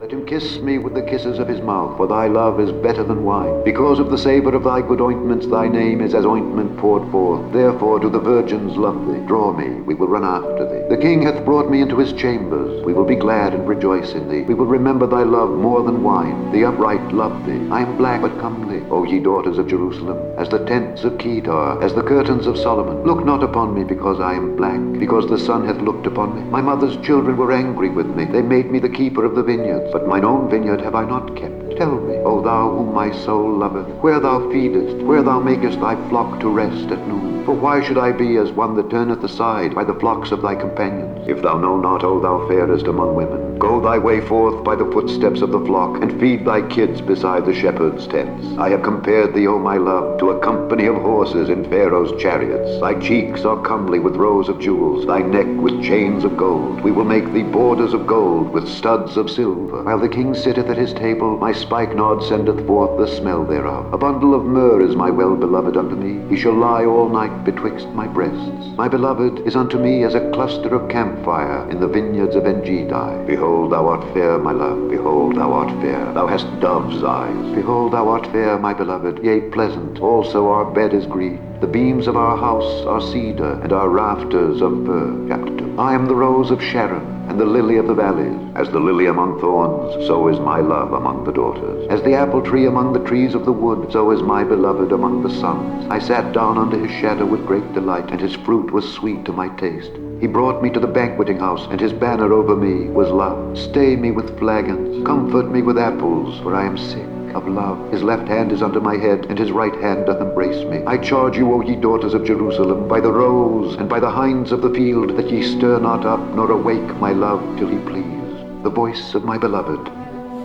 Let him kiss me with the kisses of his mouth, for thy love is better than wine. Because of the savour of thy good ointments, thy name is as ointment poured forth. Therefore do the virgins love thee. Draw me, we will run after thee. The king hath brought me into his chambers. We will be glad and rejoice in thee. We will remember thy love more than wine. The upright love thee. I am black but comely, O ye daughters of Jerusalem, as the tents of Kedar, as the curtains of Solomon. Look not upon me because I am black, because the sun hath looked upon me. My mother's children were angry with me. They made me the keeper of the vineyards. But mine own vineyard have I not kept. Tell me, O thou whom my soul loveth, where thou feedest, where thou makest thy flock to rest at noon. For why should I be as one that turneth aside by the flocks of thy companions? If thou know not, O thou fairest among women, go thy way forth by the footsteps of the flock, and feed thy kids beside the shepherds' tents. I have compared thee, O my love, to a company of horses in Pharaoh's chariots. Thy cheeks are comely with rows of jewels, thy neck with chains of gold. We will make thee borders of gold with studs of silver. While the king sitteth at his table, my spikenard sendeth forth the smell thereof. A bundle of myrrh is my well-beloved unto me. He shall lie all night betwixt my breasts. My beloved is unto me as a cluster of camphire in the vineyards of Engedi. Behold, thou art fair, my love. Behold, thou art fair. Thou hast dove's eyes. Behold, thou art fair, my beloved. Yea, pleasant. Also our bed is green. The beams of our house are cedar, and our rafters of fir. Chapter 2. I am the rose of Sharon, and the lily of the valleys. As the lily among thorns, so is my love among the daughters. As the apple tree among the trees of the wood, so is my beloved among the sons. I sat down under his shadow with great delight, and his fruit was sweet to my taste. He brought me to the banqueting house, and his banner over me was love. Stay me with flagons, comfort me with apples, for I am sick of love. His left hand is under my head, and his right hand doth embrace me. I charge you, O ye daughters of Jerusalem, by the roes and by the hinds of the field, that ye stir not up, nor awake my love till he please. The voice of my beloved.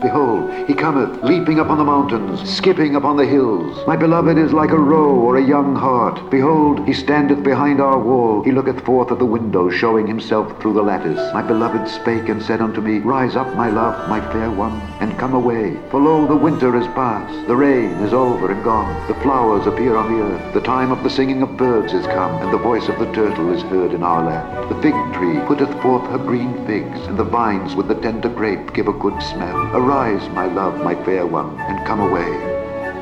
Behold, he cometh, leaping upon the mountains, skipping upon the hills. My beloved is like a roe or a young hart. Behold, he standeth behind our wall. He looketh forth of the window, showing himself through the lattice. My beloved spake and said unto me, Rise up, my love, my fair one, and come away. For lo, the winter is past, the rain is over and gone. The flowers appear on the earth. The time of the singing of birds is come, and the voice of the turtle is heard in our land. The fig tree putteth forth her green figs, and the vines with the tender grape give a good smell. Arise, my love, my fair one, and come away.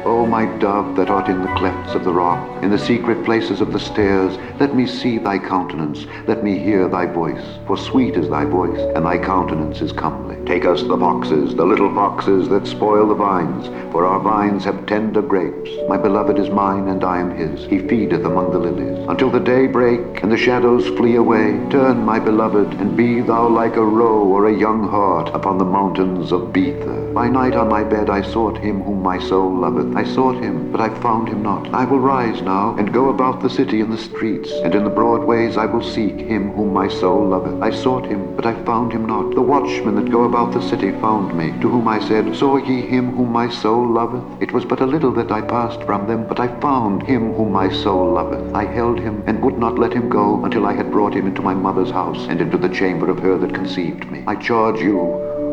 O my dove that art in the clefts of the rock, in the secret places of the stairs, let me see thy countenance, let me hear thy voice. For sweet is thy voice, and thy countenance is comely. Take us the foxes, the little foxes that spoil the vines, for our vines have tender grapes. My beloved is mine, and I am his. He feedeth among the lilies. Until the day break, and the shadows flee away, turn, my beloved, and be thou like a roe or a young hart upon the mountains of Bether. By night on my bed I sought him whom my soul loveth. I sought him, but I found him not. I will rise now, and go about the city in the streets, and in the broad ways I will seek him whom my soul loveth. I sought him, but I found him not. The watchmen that go about the city found me, to whom I said, Saw ye him whom my soul loveth? It was but a little that I passed from them, but I found him whom my soul loveth. I held him, and would not let him go, until I had brought him into my mother's house, and into the chamber of her that conceived me. I charge you,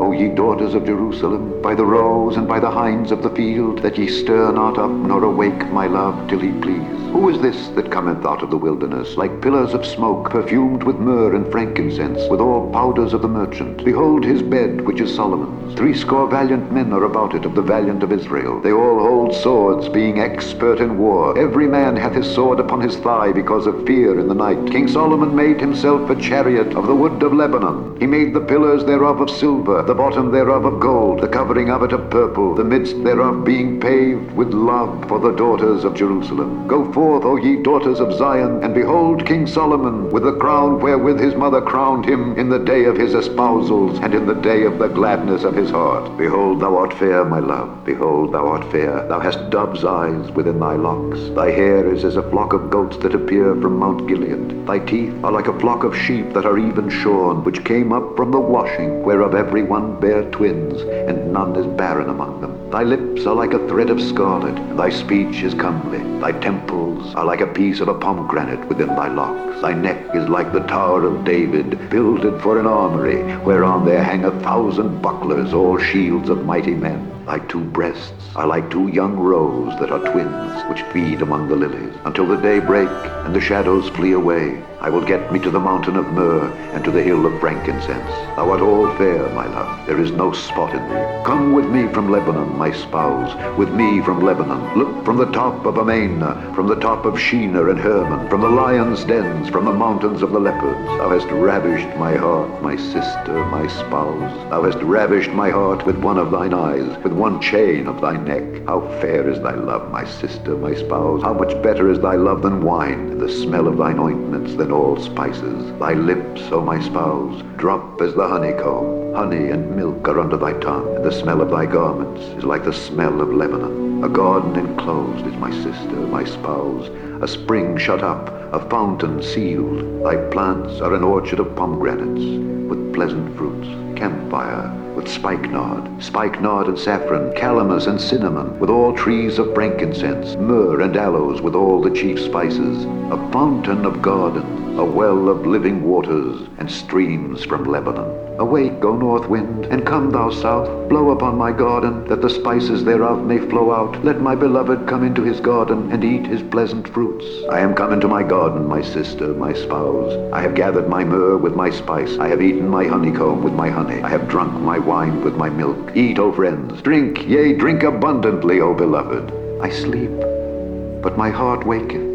O ye daughters of Jerusalem, by the roes and by the hinds of the field, that ye stir not up, nor awake my love till he please. Who is this that cometh out of the wilderness, like pillars of smoke, perfumed with myrrh and frankincense, with all powders of the merchant? Behold his bed, which is Solomon's. 80 valiant men are about it, of the valiant of Israel. They all hold swords, being expert in war. Every man hath his sword upon his thigh, because of fear in the night. King Solomon made himself a chariot of the wood of Lebanon. He made the pillars thereof of silver, the bottom thereof of gold, the covering of it of purple, the midst thereof being paved with love for the daughters of Jerusalem. Go forth, O ye daughters of Zion, and behold King Solomon, with the crown wherewith his mother crowned him in the day of his espousals, and in the day of the gladness of his heart. Behold, thou art fair, my love. Behold, thou art fair. Thou hast dove's eyes within thy locks. Thy hair is as a flock of goats that appear from Mount Gilead. Thy teeth are like a flock of sheep that are even shorn, which came up from the washing, whereof every one bare twins, and none is barren among them. Thy lips are like a thread of scarlet, and thy speech is comely. Thy temples are like a piece of a pomegranate within thy locks. Thy neck is like the tower of David, builded for an armory, whereon there hang 1,000 bucklers, all shields of mighty men. Thy two breasts are like two young roes that are twins, which feed among the lilies. Until the day break and the shadows flee away, I will get me to the mountain of myrrh and to the hill of frankincense. Thou art all fair, my love, there is no spot in thee. Come with me from Lebanon, my spouse, with me from Lebanon. Look from the top of Amana, from the top of Shinar and Hermon, from the lions' dens, from the mountains of the leopards. Thou hast ravished my heart, my sister, my spouse. Thou hast ravished my heart with one of thine eyes, with one chain of thy neck. How fair is thy love, my sister, my spouse. How much better is thy love than wine, and the smell of thine ointments than all spices. Thy lips, O my spouse, drop as the honeycomb. Honey and milk are under thy tongue, and the smell of thy garments is like the smell of Lebanon. A garden enclosed is my sister, my spouse, a spring shut up, a fountain sealed. Thy plants are an orchard of pomegranates, with pleasant fruits, campfire, with spikenard and saffron, calamus and cinnamon, with all trees of frankincense, myrrh and aloes, with all the chief spices, a fountain of gardens, a well of living waters, and streams from Lebanon. Awake, O north wind, and come thou south, blow upon my garden, that the spices thereof may flow out. Let my beloved come into his garden, and eat his pleasant fruits. I am come into my garden, my sister, my spouse. I have gathered my myrrh with my spice. I have eaten my honeycomb with my honey. I have drunk my wine with my milk. Eat, O friends, drink, yea, drink abundantly, O beloved. I sleep, but my heart waketh.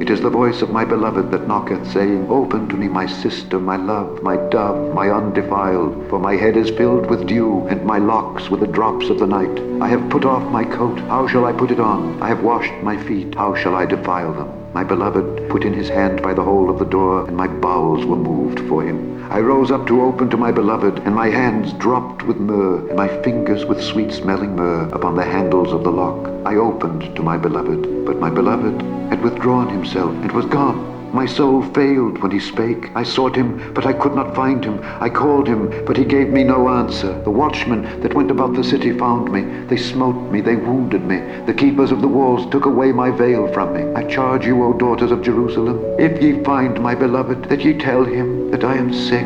It is the voice of my beloved that knocketh, saying, Open to me, my sister, my love, my dove, my undefiled. For my head is filled with dew, and my locks with the drops of the night. I have put off my coat, how shall I put it on? I have washed my feet, how shall I defile them? My beloved put in his hand by the hole of the door, and my bowels were moved for him. I rose up to open to my beloved, and my hands dropped with myrrh, and my fingers with sweet-smelling myrrh upon the handles of the lock. I opened to my beloved, but my beloved had withdrawn himself and was gone. My soul failed when he spake. I sought him, but I could not find him. I called him, but he gave me no answer. The watchmen that went about the city found me. They smote me, they wounded me. The keepers of the walls took away my veil from me. I charge you, O daughters of Jerusalem, if ye find my beloved, that ye tell him that I am sick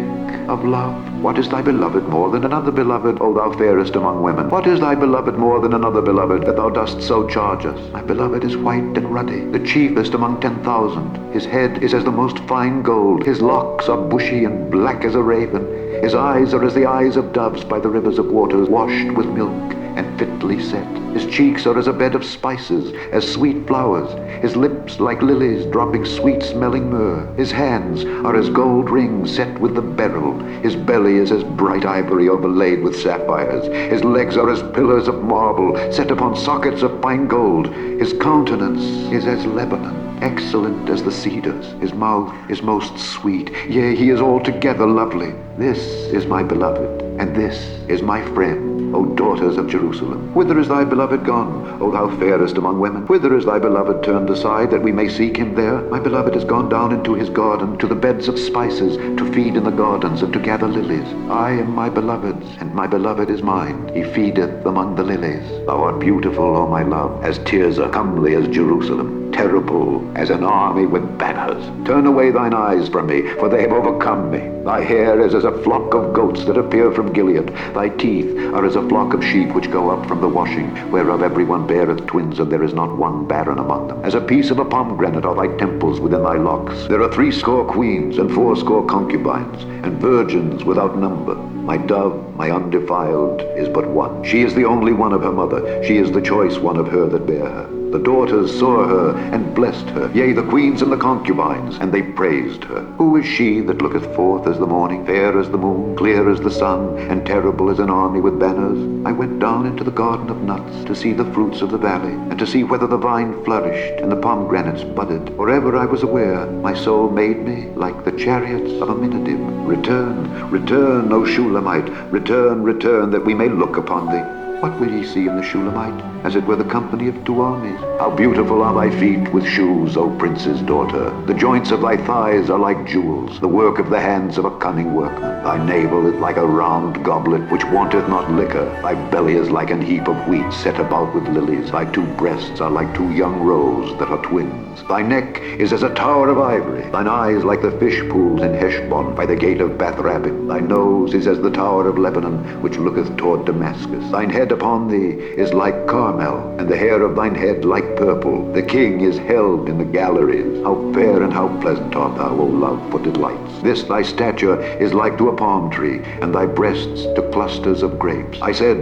of love. What is thy beloved more than another beloved, O thou fairest among women? What is thy beloved more than another beloved, that thou dost so charge us? My beloved is white and ruddy, the chiefest among 10,000. His head is as the most fine gold. His locks are bushy and black as a raven. His eyes are as the eyes of doves by the rivers of waters, washed with milk and fitly set. His cheeks are as a bed of spices, as sweet flowers. His lips like lilies, dropping sweet-smelling myrrh. His hands are as gold rings set with the beryl. His belly is as bright ivory overlaid with sapphires. His legs are as pillars of marble, set upon sockets of fine gold. His countenance is as Lebanon, excellent as the cedars. His mouth is most sweet, yea, he is altogether lovely. This is my beloved, and this is my friend, O daughters of Jerusalem. Whither is thy beloved gone, O thou fairest among women? Whither is thy beloved turned aside, that we may seek him there? My beloved is gone down into his garden, to the beds of spices, to feed in the gardens, and to gather lilies. I am my beloved's, and my beloved is mine. He feedeth among the lilies. Thou art beautiful, O my love, as Tirzah, comely as Jerusalem, terrible as an army with banners. Turn away thine eyes from me, for they have overcome me. Thy hair is as a flock of goats that appear from Gilead. Thy teeth are as a flock of sheep which go up from the washing, whereof every one beareth twins, and there is not one barren among them. As a piece of a pomegranate are thy temples within thy locks. There are 80 queens, and 80 concubines, and virgins without number. My dove, my undefiled, is but one. She is the only one of her mother. She is the choice one of her that bare her. The daughters saw her and blessed her, yea, the queens and the concubines, and they praised her. Who is she that looketh forth as the morning, fair as the moon, clear as the sun, and terrible as an army with banners? I went down into the garden of nuts, to see the fruits of the valley, and to see whether the vine flourished, and the pomegranates budded. Or ever I was aware, my soul made me like the chariots of Aminadab. Return, return, O Shulamite, return, return, that we may look upon thee. What will ye see in the Shulamite? As it were the company of 2 armies. How beautiful are thy feet with shoes, O prince's daughter! The joints of thy thighs are like jewels, the work of the hands of a cunning workman. Thy navel is like a round goblet which wanteth not liquor. Thy belly is like an heap of wheat set about with lilies. Thy 2 breasts are like 2 young roes that are twins. Thy neck is as a tower of ivory. Thine eyes like the fish pools in Heshbon by the gate of Bath-rabbim. Thy nose is as the tower of Lebanon which looketh toward Damascus. Thine head upon thee is like Carmel, and the hair of thine head like purple. The king is held in the galleries. How fair and how pleasant art thou, O love, for delights! This thy stature is like to a palm tree, and thy breasts to clusters of grapes. I said,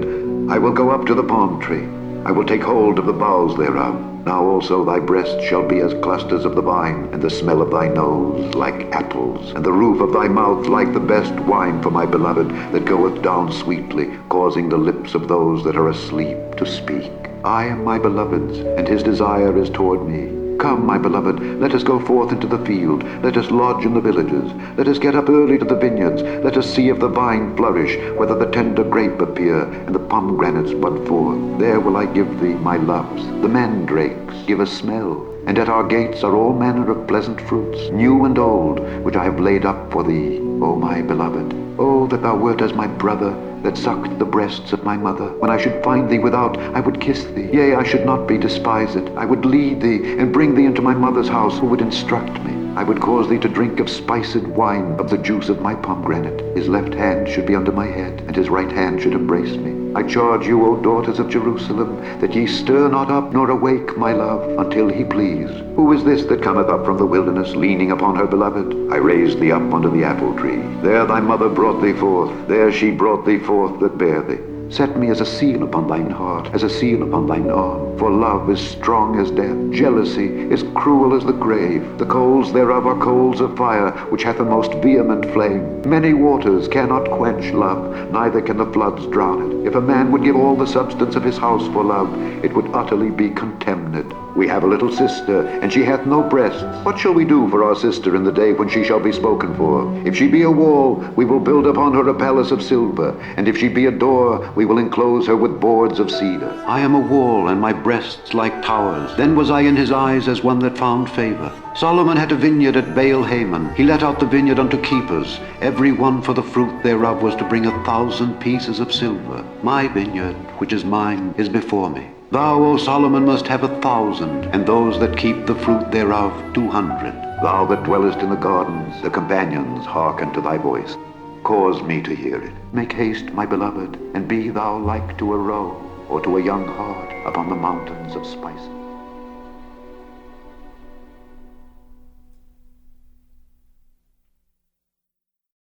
I will go up to the palm tree. I will take hold of the boughs thereof. Now also thy breasts shall be as clusters of the vine, and the smell of thy nose like apples, and the roof of thy mouth like the best wine for my beloved, that goeth down sweetly, causing the lips of those that are asleep to speak. I am my beloved's, and his desire is toward me. Come, my beloved, let us go forth into the field. Let us lodge in the villages. Let us get up early to the vineyards. Let us see if the vine flourish, whether the tender grape appear, and the pomegranates bud forth. There will I give thee my loves. The mandrakes give a smell, and at our gates are all manner of pleasant fruits, new and old, which I have laid up for thee, O my beloved. Oh, that thou wert as my brother, that sucked the breasts of my mother. When I should find thee without, I would kiss thee. Yea, I should not be despised. I would lead thee, and bring thee into my mother's house, who would instruct me. I would cause thee to drink of spiced wine, of the juice of my pomegranate. His left hand should be under my head, and his right hand should embrace me. I charge you, O daughters of Jerusalem, that ye stir not up nor awake my love, until he please. Who is this that cometh up from the wilderness, leaning upon her beloved? I raised thee up under the apple tree. There thy mother brought thee forth. There she brought thee forth that bare thee. Set me as a seal upon thine heart, as a seal upon thine arm. For love is strong as death. Jealousy is cruel as the grave. The coals thereof are coals of fire, which hath a most vehement flame. Many waters cannot quench love, neither can the floods drown it. If a man would give all the substance of his house for love, it would utterly be contemned. We have a little sister, and she hath no breasts. What shall we do for our sister in the day when she shall be spoken for? If she be a wall, we will build upon her a palace of silver, and if she be a door, we will enclose her with boards of cedar. I am a wall, and my breasts like towers. Then was I in his eyes as one that found favor. Solomon had a vineyard at Baal Haman. He let out the vineyard unto keepers. Every one for the fruit thereof was to bring 1,000 pieces of silver. My vineyard, which is mine, is before me. Thou, O Solomon, must have 1,000, and those that keep the fruit thereof 200. Thou that dwellest in the gardens, the companions hearken to thy voice. Cause me to hear it. Make haste, my beloved, and be thou like to a roe, or to a young hart upon the mountains of spices.